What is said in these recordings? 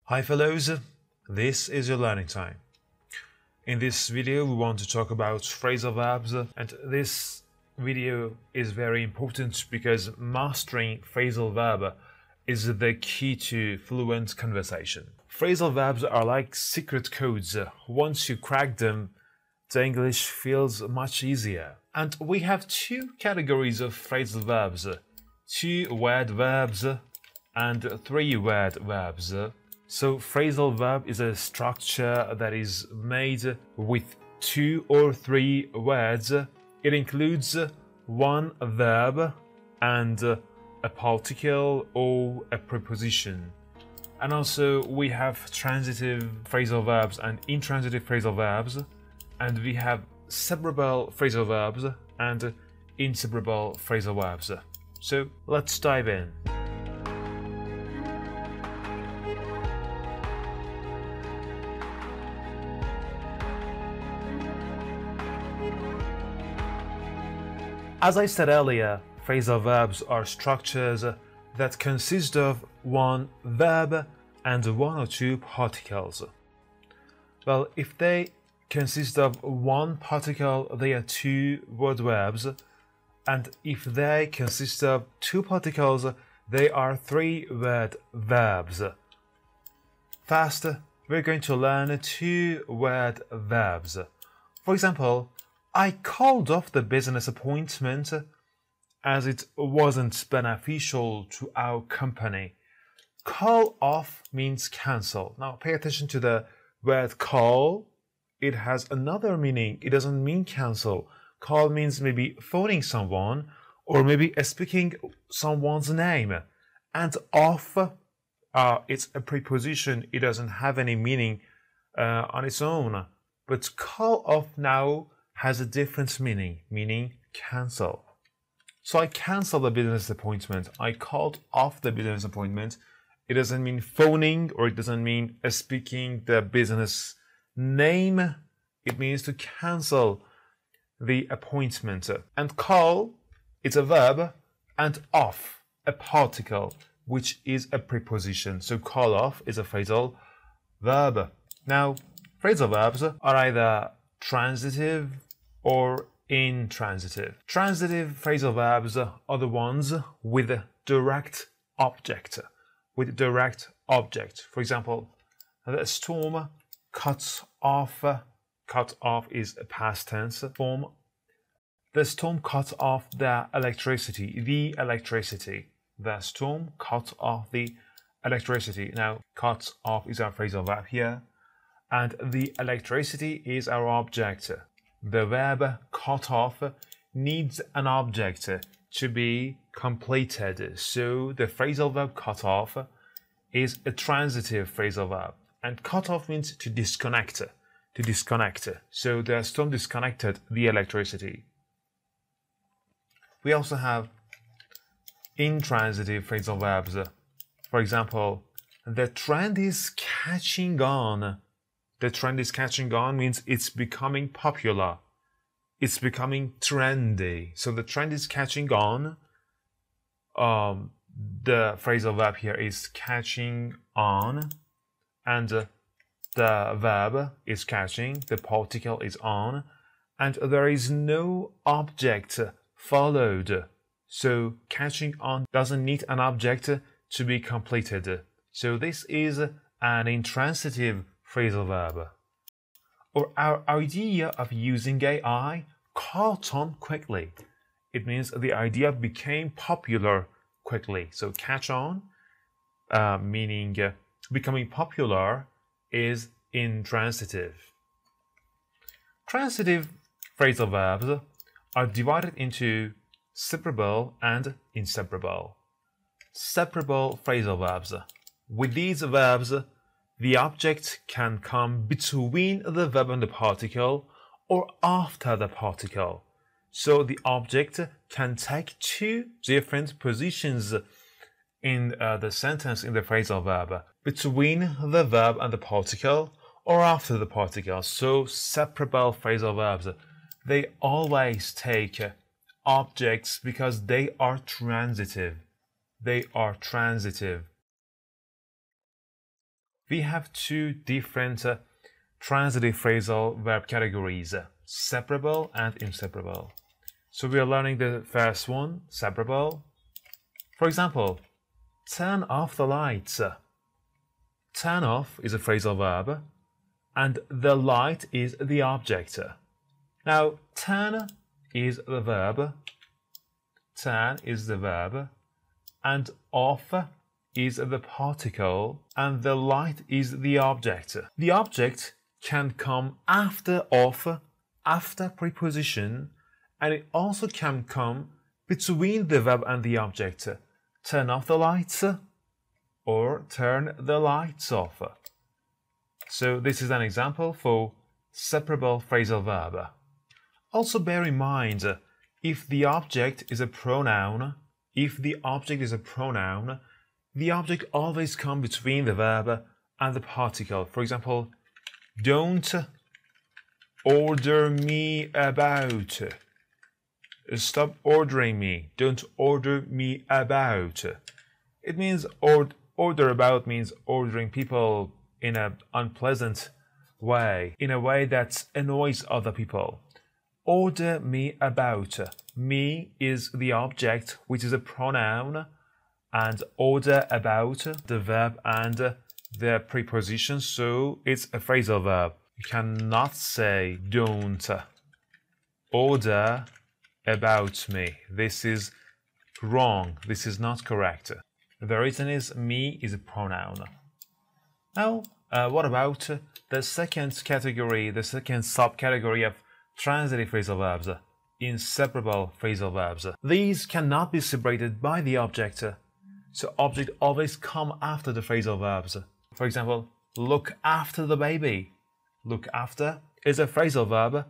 Hi fellows, this is your learning time. In this video we want to talk about phrasal verbs, and this video is very important because mastering phrasal verb is the key to fluent conversation. Phrasal verbs are like secret codes. Once you crack them, the English feels much easier. And we have two categories of phrasal verbs, 2-word verbs and 3-word verbs. So phrasal verb is a structure that is made with 2 or 3 words. It includes one verb and a particle or a preposition. And also we have transitive phrasal verbs and intransitive phrasal verbs, and we have separable phrasal verbs and inseparable phrasal verbs. So let's dive in. As I said earlier, phrasal verbs are structures that consist of one verb and 1 or 2 particles. Well, if they consist of one particle, they are 2-word verbs, and if they consist of 2 particles, they are 3-word verbs. First, we're going to learn 2-word verbs. For example, I called off the business appointment as it wasn't beneficial to our company. Call off means cancel. Now pay attention to the word call. It has another meaning. It doesn't mean cancel. Call means maybe phoning someone or maybe speaking someone's name. And off, it's a preposition. It doesn't have any meaning on its own. But call off now has a different meaning, meaning cancel. So I canceled the business appointment. I called off the business appointment. It doesn't mean phoning, or it doesn't mean speaking the business name. It means to cancel the appointment. And call, it's a verb, and off, a particle, which is a preposition. So call off is a phrasal verb. Now, phrasal verbs are either transitive or intransitive. Transitive phrasal verbs are the ones with a direct object. For example, the storm cuts off. Cut off is a past tense form. The storm cut off the electricity. The storm cut off the electricity. Now, cut off is our phrasal verb here, and the electricity is our object. The verb cut off needs an object to be completed. So the phrasal verb cut off is a transitive phrasal verb. And cut off means to disconnect. So the storm disconnected the electricity. We also have intransitive phrasal verbs. For example, the trend is catching on. The trend is catching on means it's becoming popular. It's becoming trendy. So the trend is catching on. The phrasal verb here is catching on. And the verb is catching. The particle is on. And there is no object followed. So catching on doesn't need an object to be completed. So this is an intransitive phrasal verb. Or our idea of using AI caught on quickly. It means the idea became popular quickly. So catch on, meaning becoming popular, is intransitive. Transitive phrasal verbs are divided into separable and inseparable. Separable phrasal verbs. With these verbs, the object can come between the verb and the particle or after the particle. So the object can take 2 different positions in the sentence in the phrasal verb, between the verb and the particle or after the particle. So separable phrasal verbs, they always take objects because they are transitive. we have two different transitive phrasal verb categories, separable and inseparable. So we are learning the first one, separable. For example, turn off the lights. Turn off is a phrasal verb, and the light is the object. Now, turn is the verb, turn is the verb, and off is the particle, and the light is the object. The object can come after off, after preposition, and it also can come between the verb and the object. Turn off the lights or turn the lights off. So this is an example for separable phrasal verb. Also bear in mind, if the object is a pronoun, the object always comes between the verb and the particle. For example, don't order me about. Stop ordering me. Don't order me about. It means order about means ordering people in an unpleasant way, in a way that annoys other people. Order me about. Me is the object, which is a pronoun, and order about the verb and the preposition, so it's a phrasal verb. You cannot say don't order about me. This is wrong. This is not correct. The reason is me is a pronoun. Now, what about the second category, the second subcategory of transitive phrasal verbs, inseparable phrasal verbs? These cannot be separated by the object, so object always come after the phrasal verbs. For example, look after the baby. Look after is a phrasal verb,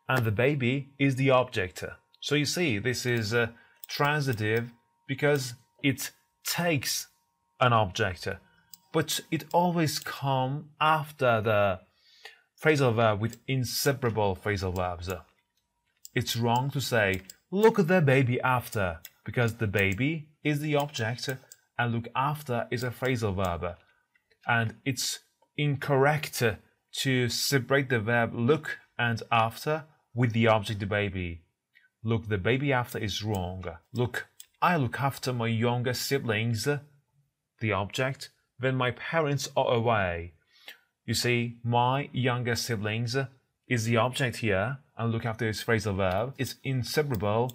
and the baby is the object. So you see, this is transitive because it takes an object, but it always comes after the phrasal verb with inseparable phrasal verbs. It's wrong to say, look the baby after, because the baby is the object and look after is a phrasal verb. And it's incorrect to separate the verb look and after with the object the baby. Look the baby after is wrong. Look, I look after my younger siblings, the object, when my parents are away. You see, my younger siblings is the object here, and look after is phrasal verb. It's inseparable.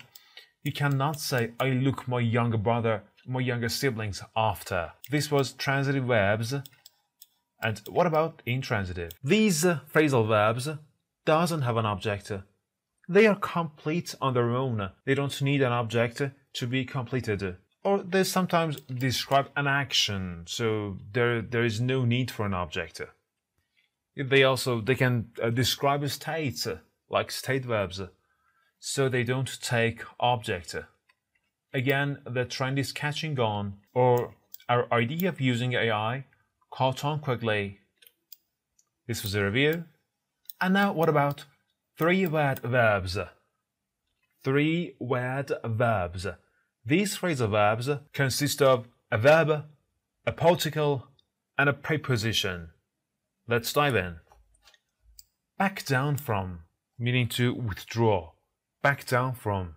You cannot say, I look my younger brother, my younger siblings after. This was transitive verbs. And what about intransitive? These phrasal verbs doesn't have an object. They are complete on their own. They don't need an object to be completed. Or they sometimes describe an action, so there is no need for an object. They can describe a state, like state verbs, so they don't take object. Again, the trend is catching on, or our idea of using AI caught on quickly. This was a review. And now what about three-word verbs? Three-word verbs. These phrasal verbs consist of a verb, a particle, and a preposition. Let's dive in. Back down from, meaning to withdraw. Back down from.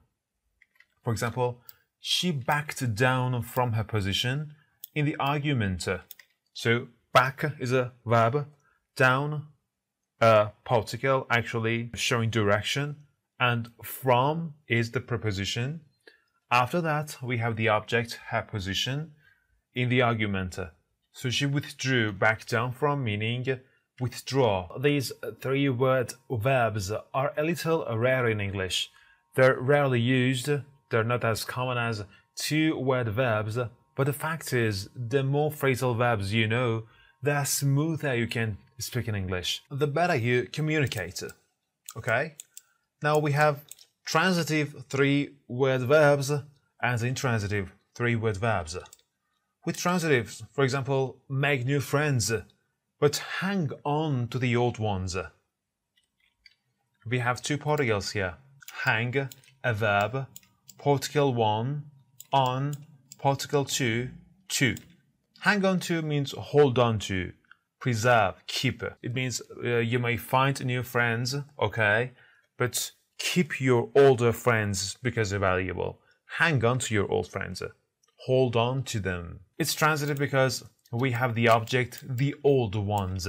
For example, she backed down from her position in the argument. So, back is a verb, down, a particle actually showing direction, and from is the preposition. After that, we have the object, her position, in the argument. So she withdrew, back down from, meaning withdraw. These three-word verbs are a little rare in English. They're rarely used, they're not as common as two-word verbs, but the fact is, the more phrasal verbs you know, the smoother you can speak in English, the better you communicate. Okay? Now we have transitive three-word verbs and intransitive three-word verbs. With transitives, for example, make new friends, but hang on to the old ones. We have two particles here. Hang, a verb, particle 1, on, particle 2, to. Hang on to means hold on to. preserve, keep. It means you may find new friends, okay, but keep your older friends because they're valuable. Hang on to your old friends. Hold on to them. It's transitive because we have the object, the old ones.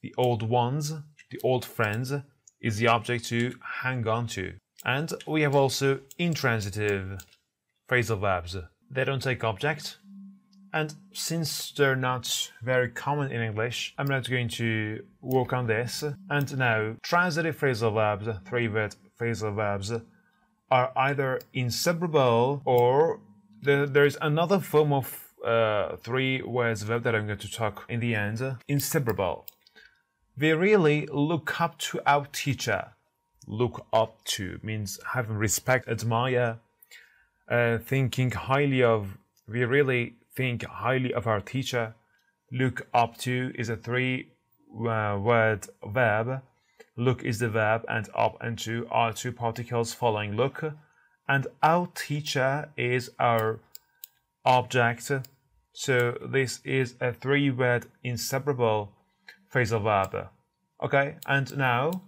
The old ones, the old friends, is the object to hang on to. And we have also intransitive phrasal verbs. They don't take object. And since they're not very common in English, I'm not going to work on this. And now, transitive phrasal verbs, three-word phrasal verbs, are either inseparable or there is another form of three words verb that I'm going to talk in the end, inseparable. We really look up to our teacher. Look up to means having respect, admire, thinking highly of. We really think highly of our teacher. Look up to is a three-word verb. Look is the verb, and up and to are two particles following look. And our teacher is our object. So this is a three-word inseparable phrasal verb. Okay, and now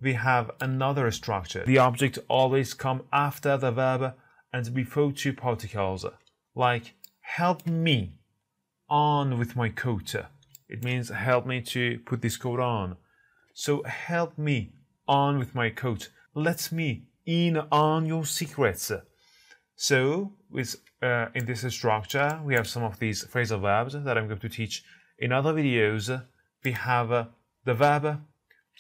we have another structure. The object always comes after the verb and before two particles. Like, help me on with my coat. It means help me to put this coat on. So help me on with my coat. Let me in on your secrets. So with in this structure, we have some of these phrasal verbs that I'm going to teach in other videos. We have the verb,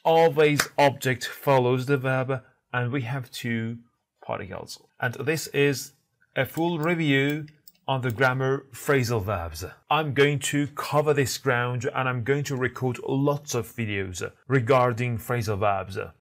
always object follows the verb, and we have two particles. And this is a full review on the grammar phrasal verbs. I'm going to cover this ground and I'm going to record lots of videos regarding phrasal verbs.